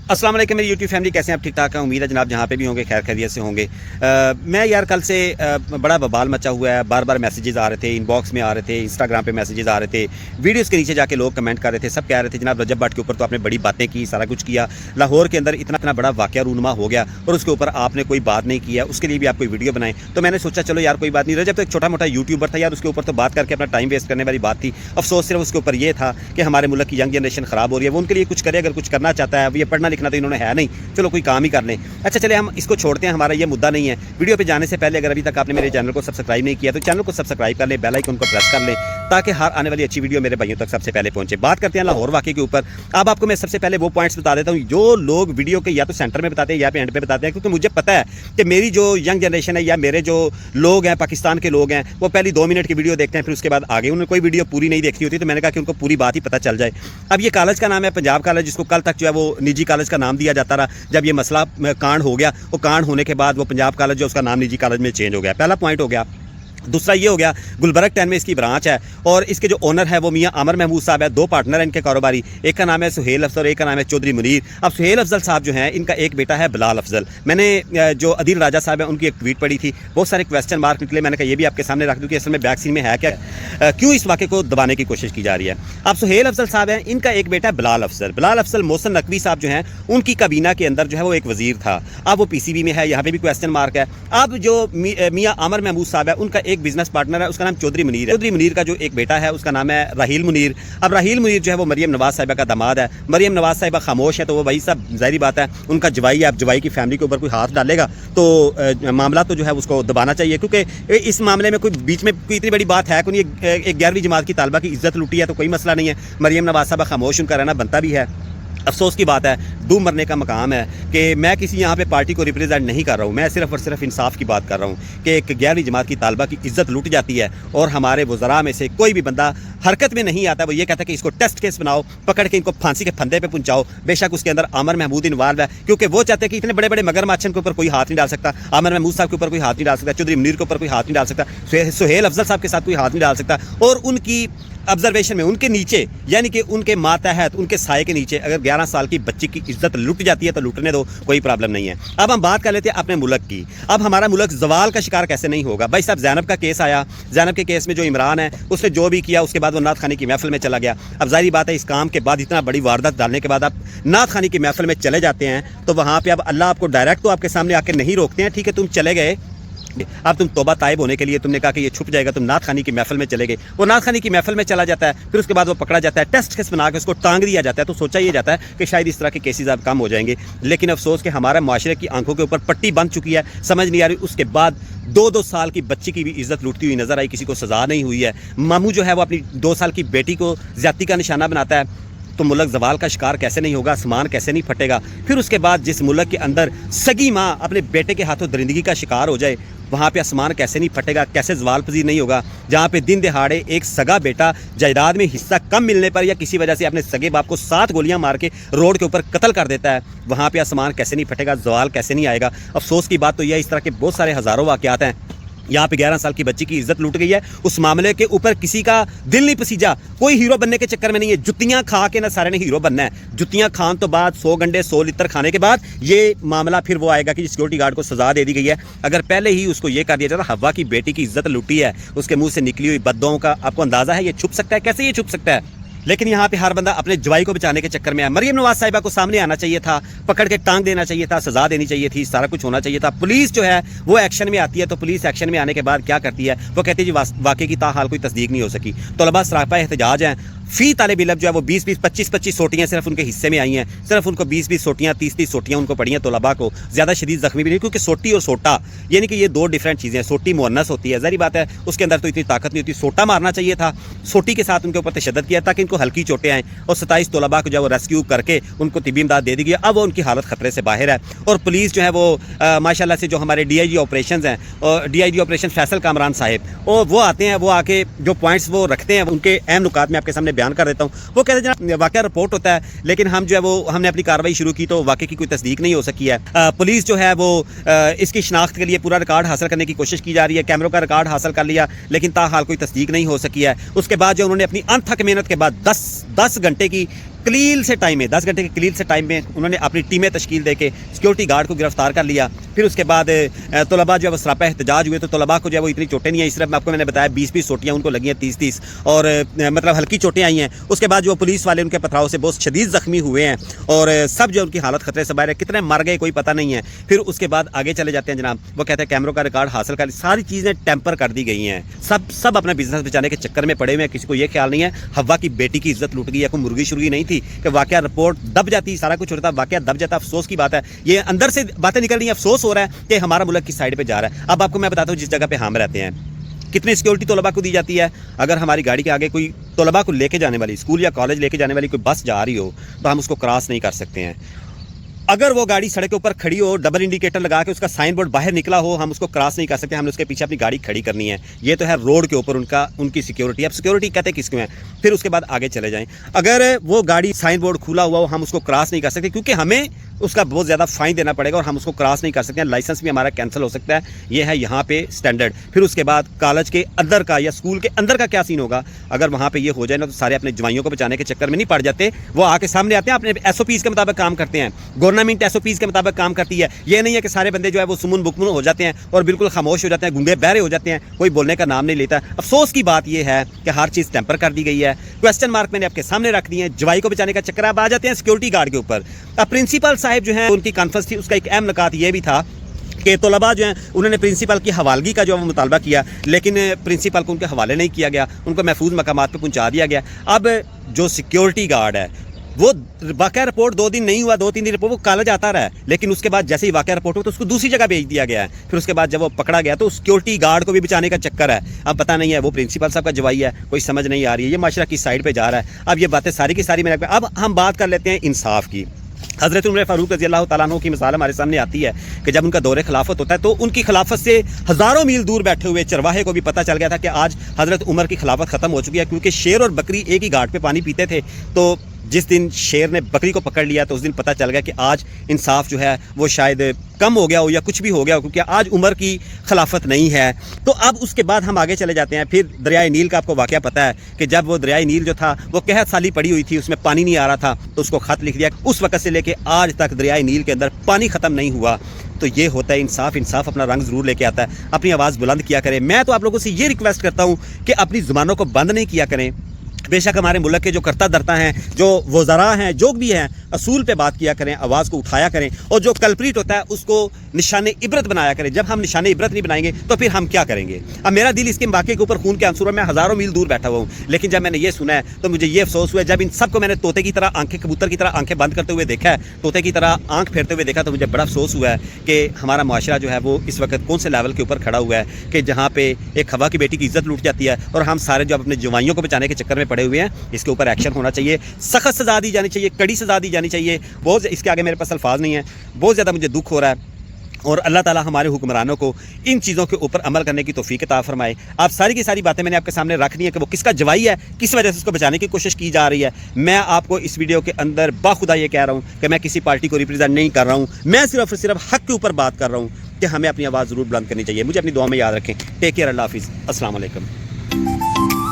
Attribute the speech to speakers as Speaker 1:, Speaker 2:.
Speaker 1: अस्सलाम वालेकुम मेरी यूट्यूब फैमिली, कैसे हैं आप? ठीक ठाक हैं, उम्मीद है जनाब जहाँ पे भी होंगे खैर खैरियत से होंगे। मैं यार कल से बड़ा बवाल मचा हुआ है, बार बार मैसेजेस आ रहे थे, इनबॉक्स में आ रहे थे, इंस्टाग्राम पे मैसेजेस आ रहे थे, वीडियोस के नीचे जाके लोग कमेंट कर रहे थे, सब कह रहे थे जनाब रजब भट्ट के ऊपर तो आपने बड़ी बातें की, सारा कुछ किया, लाहौर के अंदर इतना बड़ा वाक़या रूनुमा हो गया और उसके ऊपर आपने कोई बात नहीं किया, उसके लिए भी आप कोई वीडियो बनाएं। तो मैंने सोचा चलो यार कोई बात नहीं, रजब तो एक छोटा मोटा यूट्यूबर था यार, उसके ऊपर तो बात करके अपना टाइम वेस्ट करने वाली बात थी। अफसोस सिर्फ उसके ऊपर ये था कि हमारे मुल्क की यंग जनरेशन ख़राब हो रही है, वो उनके लिए कुछ करे, अगर कुछ करना चाहता है, ये पढ़ना लिखना तो इन्होंने है नहीं, चलो कोई काम ही कर लें। अच्छा चले हम इसको छोड़ते हैं, हमारा ये मुद्दा नहीं है। वीडियो पे जाने से पहले अगर अभी तक आपने मेरे चैनल को सब्सक्राइब नहीं किया तो चैनल को सब्सक्राइब कर लें, बेल आइकन को प्रेस कर लें ताकि हर आने वाली अच्छी वीडियो मेरे भाइयों तक सबसे पहले पहुंचे। बात करते हैं लाहौर वाक़े के ऊपर। अब आपको मैं सबसे पहले वो पॉइंट्स बता देता हूँ जो लोग वीडियो के या तो सेंटर में बताते हैं या पे एंड पे बताते हैं, क्योंकि मुझे पता है कि मेरी जो यंग जनरेशन है या मेरे जो लोग हैं, पाकिस्तान के लोग हैं, वो पहली 2 मिनट की वीडियो देखते हैं, फिर उसके बाद आगे उन्हें कोई वीडियो पूरी नहीं देखनी होती। तो मैंने कहा कि उनको पूरी बात ही पता चल जाए। अब ये कॉलेज का नाम है पंजाब कॉलेज, जिसको कल तक जो है वो निजी कॉलेज का नाम दिया जाता रहा। जब ये मसला कांड हो गया, वो कांड होने के बाद वो पंजाब कॉलेज जो उसका नाम निजी कॉलेज में चेंज हो गया। पहला पॉइंट हो गया। दूसरा ये हो गया गुलबर्ग 10 में इसकी ब्रांच है और इसके जो ओनर है वो मियां आमर महमूद साहब है। 2 पार्टनर हैं इनके कारोबारी, एक का नाम है सुहेल अफजल और एक का नाम है चौधरी मुनीर। अब सुहेल अफजल साहब जो हैं, इनका एक बेटा है बिलाल अफजल। मैंने जो अदील राजा साहब हैं उनकी एक ट्वीट पढ़ी थी, बहुत सारे क्वेश्चन मार्क निकले। मैंने कहा ये भी आपके सामने रख दूँ कि असल में बैक सीन में है क्या, क्यों इस वाक़े को दबाने की कोशिश की जा रही है। अब सुहेल अफजल साहब हैं, इनका एक बेटा है बिलाल अफजल। बिलाल अफजल मोहसिन नकवी साहब जो हैं उनकी काबीना के अंदर जो है वो एक वजीर था, अब वो PCB में है, यहाँ पे भी क्वेश्चन मार्क है। अब जो मियां आमर महमूद साहब है उनका एक बिजनेस पार्टनर है, उसका नाम चौधरी मुनीर है। चौधरी मुनीर का जो एक बेटा है उसका नाम है राहील मुनीर। अब राहील मुनीर जो है वो मरियम नवाज साहिबा का दामाद है। मरियम नवाज साहिबा खामोश है तो वो भाई साहब जाहिर बात है उनका जवाई है, अब जवाई की फैमिली के ऊपर कोई हाथ डालेगा तो मामला तो जो है उसको दबाना चाहिए, क्योंकि इस मामले में कोई बीच में कोई इतनी बड़ी बात है कोई। एक 11वीं जमात की तालबा की इज्जत लूटी है तो कोई मसला नहीं है, मरियम नवाज साहिबा खामोश उनका रहना बनता भी है। अफसोस की बात है, डूब मरने का मकाम है कि मैं किसी यहाँ पे पार्टी को रिप्रेजेंट नहीं कर रहा हूँ, मैं सिर्फ और सिर्फ इंसाफ की बात कर रहा हूँ कि एक 11वीं जमात की तालबा की इज्जत लूट जाती है और हमारे वज़रा में से कोई भी बंदा हरकत में नहीं आता। वो ये कहता है कि इसको टेस्ट केस बनाओ, पकड़ के इनको फांसी के फंदे पे पहुंचाओ। बेशक उसके अंदर आमर महमूद इन्वॉल्व है, क्योंकि वो चाहते हैं कि इतने बड़े बड़े मगरमच्छन के ऊपर कोई हाथ नहीं डाल सकता, आमर महमूद साहब के ऊपर कोई हाथ नहीं डाल सकता, चौधरी मुनीर के ऊपर कोई हाथ नहीं डाल सकता, सुहेल अफजल साहब के साथ कोई हाथ नहीं डाल सकता। और उनकी ऑब्जर्वेशन में उनके नीचे यानी कि उनके मातहत उनके साए के नीचे अगर 11 साल की बच्ची की इज्जत लुट जाती है तो लुटने दो, कोई प्रॉब्लम नहीं है। अब हम बात कर लेते हैं अपने मुल्क की। अब हमारा मुल्क जवाल का शिकार कैसे नहीं होगा। भाई साहब ज़ैनब का केस आया, ज़ैनब के केस में जो इमरान है उसने जो भी किया उसके बाद वो नात खानी की महफिल में चला गया। अब जाहिर बात है इस काम के बाद, इतना बड़ी वारदात डालने के बाद आप नात खानी की महफिल में चले जाते हैं तो वहाँ पर अब अल्लाह आपको डायरेक्ट तो आपके सामने आके नहीं रोकते हैं, ठीक है तुम चले गए, अब तुम तौबा ताइब होने के लिए तुमने कहा कि ये छुप जाएगा, तुम नात खानी की महफिल में चले गए, वो नात खानी की महफिल में चला जाता है, फिर उसके बाद वो पकड़ा जाता है, टेस्ट केस बना के उसको टांग दिया जाता है। तो सोचा ये जाता है कि शायद इस तरह के केसेस अब कम हो जाएंगे, लेकिन अफसोस कि हमारे माशरे की आंखों के ऊपर पट्टी बंध चुकी है, समझ नहीं आ रही। उसके बाद 2-2 साल की बच्ची की भी इज्जत लूटती हुई नजर आई, किसी को सजा नहीं हुई है। मामू जो है वो अपनी 2 साल की बेटी को ज्यादती का निशाना बनाता है, तो मुल्क जवाल का शिकार कैसे नहीं होगा, आसमान कैसे नहीं फटेगा। फिर उसके बाद जिस मुल्क के अंदर सगी माँ अपने बेटे के हाथों दरिंदगी का शिकार हो जाए, वहाँ पे आसमान कैसे नहीं फटेगा, कैसे जवाल पजीर नहीं होगा। जहाँ पे दिन दिहाड़े एक सगा बेटा जायदाद में हिस्सा कम मिलने पर या किसी वजह से अपने सगे बाप को 7 गोलियां मार के रोड के ऊपर कत्ल कर देता है, वहाँ पे आसमान कैसे नहीं फटेगा, जवाल कैसे नहीं आएगा। अफसोस की बात तो यह इस तरह के बहुत सारे हज़ारों वाक़यात हैं। यहाँ पे 11 साल की बच्ची की इज्जत लूट गई है, उस मामले के ऊपर किसी का दिल नहीं पसीजा, कोई हीरो बनने के चक्कर में नहीं है। जुत्तियाँ खा के ना सारे ने हीरो बनना है, जुत्तियाँ खान तो बाद 100 गंडे 100 लिटर खाने के बाद ये मामला फिर वो आएगा कि सिक्योरिटी गार्ड को सजा दे दी गई है। अगर पहले ही उसको ये कर दिया जाता, हवा की बेटी की इज्जत लूटी है, उसके मुँह से निकली हुई बद्दुआओं का आपको अंदाज़ा है ये छुप सकता है, कैसे ये छुप सकता है। लेकिन यहाँ पे हर बंदा अपने जवाई को बचाने के चक्कर में है। मरियम नवाज साहिबा को सामने आना चाहिए था, पकड़ के टांग देना चाहिए था, सजा देनी चाहिए थी, सारा कुछ होना चाहिए था। पुलिस जो है वो एक्शन में आती है, तो पुलिस एक्शन में आने के बाद क्या करती है, वो कहती है जी वाकई की ताहाल कोई तस्दीक नहीं हो सकी। तलबा सरापा एहतजाज हैं, फी तालिब इल्म जो है वो 20-20 25-25 सोटियाँ सिर्फ उनके हिस्से में आई हैं, सिर्फ उनको 20-20 सोटियाँ 30-30 सोटियाँ उनको पड़ी हैं तलबा को। ज़्यादा शदीद जख्मी भी नहीं, क्योंकि सोटी और सोटा यानी कि ये 2 डिफरेंट चीज़ें हैं। सोटी मुअन्नस होती है, जाहिर बात है उसके अंदर तो इतनी ताकत नहीं होती, सोटा मारना चाहिए था, सोटी के साथ उनके ऊपर तशद्दुद किया ताकि इनको हल्की चोटें आएँ। और 27 तलबा को जो है वो रेस्क्यू करके उनको तिब्बी इमदाद दे दी गई, अब वो उनकी हालत खतरे से बाहर है। और पुलिस जो है वो माशाल्लाह से जो हमारे DIG ऑपरेशन हैं, और DIG ऑपरेशन फैसल कामरान साहिब और वो आते हैं, वो आके जो पॉइंट्स वो रखते हैं उनके अहम नुकात में आपके सामने बयान कर देता हूँ। वो कहते हैं जनाब वाक़या रिपोर्ट होता है, लेकिन हम जो है वो हमने अपनी कार्रवाई शुरू की तो वाक़े की कोई तस्दीक नहीं हो सकी है। पुलिस जो है वो इसकी शनाख्त के लिए पूरा रिकॉर्ड हासिल करने की कोशिश की जा रही है, कैमरों का रिकॉर्ड हासिल कर लिया, लेकिन ताहाल कोई तस्दीक नहीं हो सकी है। उसके बाद जो उन्होंने अपनी अनथक मेहनत के बाद 10 घंटे की कलील से टाइम में 10 घंटे के कलील से टाइम में उन्होंने अपनी टीमें तश्कील दे के सिक्योरिटी गार्ड को गिरफ्तार कर लिया। फिर उसके बाद तलबा जो है वो सरापा एहतजाज हुए, तो तलबा को जो है वो इतनी चोटें नहीं आई, सिर्फ आपको मैंने बताया 20-20 चोटियाँ उनको लगी हैं, 30-30 और मतलब हल्की चोटें आई हैं। उसके बाद जो पुलिस वाले उनके पथराव से बहुत शदीद ज़ख्मी हुए हैं और सब जो उनकी हालत खतरे से बाहर है, कितने मर गए कोई पता नहीं है। फिर उसके बाद आगे चले जाते हैं जनाब, वो कहते हैं कैमरों का रिकॉर्ड हासिल कर, सारी चीज़ें टेम्पर कर दी गई हैं। सब अपना बिजनेस बचाने के चक्कर में पड़े हुए हैं, किसी को ये ख्याल नहीं है हवा की बेटी की इज्जत लूट गई है, कोई मुर्गी शुर्गी नहीं थी कि वाकया रिपोर्ट दब जाती, सारा कुछ होता, वाकया दब जाता। अफसोस की बात है, ये अंदर से बातें निकल रही हैं, अफसोस हो रहा है कि हमारा मुल्क किस साइड पे जा रहा है। अब आपको मैं बताता हूँ जिस जगह पे हम रहते हैं कितनी सिक्योरिटी तलबा को दी जाती है। अगर हमारी गाड़ी के आगे कोई तलबा को लेके जाने वाली, स्कूल या कॉलेज लेके जाने वाली कोई बस जा रही हो तो हम उसको क्रॉस नहीं कर सकते हैं। अगर वो गाड़ी सड़क के ऊपर खड़ी हो, डबल इंडिकेटर लगा के उसका साइन बोर्ड बाहर निकला हो, हम उसको क्रॉस नहीं कर सकते, हमने उसके पीछे अपनी गाड़ी खड़ी करनी है। ये तो है रोड के ऊपर उनकी सिक्योरिटी। अब सिक्योरिटी कहते हैं किसको है, फिर उसके बाद आगे चले जाएं। अगर वो गाड़ी साइन बोर्ड खुला हुआ हो, हम उसको क्रॉस नहीं कर सकते क्योंकि हमें उसका बहुत ज़्यादा फाइन देना पड़ेगा और हम उसको क्रॉस नहीं कर सकते हैं, लाइसेंस भी हमारा कैंसिल हो सकता है। ये है यहाँ पे स्टैंडर्ड। फिर उसके बाद कॉलेज के अंदर का या स्कूल के अंदर का क्या सीन होगा, अगर वहाँ पे ये हो जाए ना तो सारे अपने जवाइयों को बचाने के चक्कर में नहीं पड़ जाते, वो आके सामने आते हैं, अपने SOPs के मुताबिक काम करते हैं। गवर्नमेंट SOPs के मुताबिक काम करती है। ये नहीं है कि सारे बंदे जो है वो सुमुन बुकमुन हो जाते हैं और बिल्कुल खामोश हो जाते हैं, गूंगे बहरे हो जाते हैं, कोई बोलने का नाम नहीं लेता। अफसोस की बात यह है कि हर चीज़ टेम्पर कर दी गई है। क्वेश्चन मार्क मैंने आपके सामने रख दिए हैं। जवाई को बचाने का चक्कर अब आ जाते हैं सिक्योरिटी गार्ड के ऊपर। अब प्रिंसिपल साहब जो है उनकी कॉन्फ्रेंस थी, उसका एक अहम निकात ये भी था कि तलबा जो हैं उन्होंने प्रिंसिपल की हवालगी का जो मुतालबा किया, लेकिन प्रिंसिपल को उनके हवाले नहीं किया गया, उनको महफूज मकामात पर पहुँचा दिया गया। अब जो सिक्योरिटी गार्ड है वो वाक़या रिपोर्ट 2 दिन नहीं हुआ, 2-3 दिन रिपोर्ट वो कॉलेज आता रहा है, लेकिन उसके बाद जैसे ही वाक़या रिपोर्ट हुआ तो उसको दूसरी जगह भेज दिया गया है। फिर उसके बाद जब वो पकड़ा गया तो सिक्योरिटी गार्ड को भी बचाने का चक्कर है। अब पता नहीं है वो प्रिंसिपल साहब का जवाई है, कोई समझ नहीं आ रही है, ये माशरा किस साइड पर जा रहा है। अब ये बातें सारी की सारी मैंने, अब हम बात कर लेते हैं इंसाफ की। हज़रत उमर फ़ारूक रज़ी अल्लाह तआला अन्हु की मिसाल हमारे सामने आती है कि जब उनका दौरे खिलाफत होता है तो उनकी खिलाफत से हज़ारों मील दूर बैठे हुए चरवाहे को भी पता चल गया था कि आज हज़रत उमर की खिलाफत ख़त्म हो चुकी है, क्योंकि शेर और बकरी एक ही घाट पे पानी पीते थे। तो जिस दिन शेर ने बकरी को पकड़ लिया तो उस दिन पता चल गया कि आज इंसाफ जो है वो शायद कम हो गया हो या कुछ भी हो गया हो, क्योंकि आज उमर की खिलाफत नहीं है। तो अब उसके बाद हम आगे चले जाते हैं। फिर दरियाए नील का आपको वाक़या पता है कि जब वो दरियाए नील जो था वो कहत साली पड़ी हुई थी, उसमें पानी नहीं आ रहा था, तो उसको ख़त लिख दिया। उस वक़्त से लेके आज तक दरियाए नील के अंदर पानी ख़त्म नहीं हुआ। तो ये होता है इंसाफ। इंसाफ अपना रंग ज़रूर लेके आता है। अपनी आवाज़ बुलंद किया करें। मैं तो आप लोगों से ये रिक्वेस्ट करता हूँ कि अपनी ज़ुबानों को बंद नहीं किया करें। बेशक हमारे मुल्क के जो करता धरता हैं, जो वज़रा हैं, जो भी हैं, असूल पे बात किया करें, आवाज़ को उठाया करें और जो कल्प्रीट होता है उसको निशान इबरत बनाया करें। जब हम निशान इबरत नहीं बनाएंगे तो फिर हम क्या करेंगे। अब मेरा दिल इसके वाक़े के ऊपर खून के आंसुओं में हज़ारों मील दूर बैठा हुआ हूँ, लेकिन जब मैंने ये सुना है तो मुझे ये अफसोस हुआ। जब इन सबको मैंने तोते की तरह आंखें, कबूतर की तरह आंखें बंद करते हुए देखा है, तोते की तरह आंख फेरते हुए देखा, तो मुझे बड़ा अफसोस हुआ है कि हमारा माशरा जो है वो इस वक्त कौन से लेवल के ऊपर खड़ा हुआ है कि जहाँ पे एक हवा की बेटी की इज्जत लूट जाती है और हम सारे जो अपने जवाइयों को बचाने के चक्कर में पड़े हुए हैं। इसके ऊपर एक्शन होना चाहिए, सख्त सज़ा दी जानी चाहिए, कड़ी सज़ा दी जानी चाहिए। बहुत इसके आगे मेरे पास अल्फाज नहीं है, बहुत ज़्यादा मुझे दुख हो रहा है। और अल्लाह ताला हमारे हुक्मरानों को इन चीज़ों के ऊपर अमल करने की तौफीक अता फरमाए। आप सारी की सारी बातें मैंने आपके सामने रख दी है कि वो किसका जवाई है, किस वजह से उसको बचाने की कोशिश की जा रही है। मैं आपको इस वीडियो के अंदर बाखुदा ये कह रहा हूँ कि मैं किसी पार्टी को रिप्रेजेंट नहीं कर रहा हूँ, मैं सिर्फ और सिर्फ हक़ के ऊपर बात कर रहा हूँ कि हमें अपनी आवाज़ ज़रूर बुलंद करनी चाहिए। मुझे अपनी दुआ में याद रखें। टेक केयर, अल्लाह हाफिज़, अस्सलाम वालेकुम।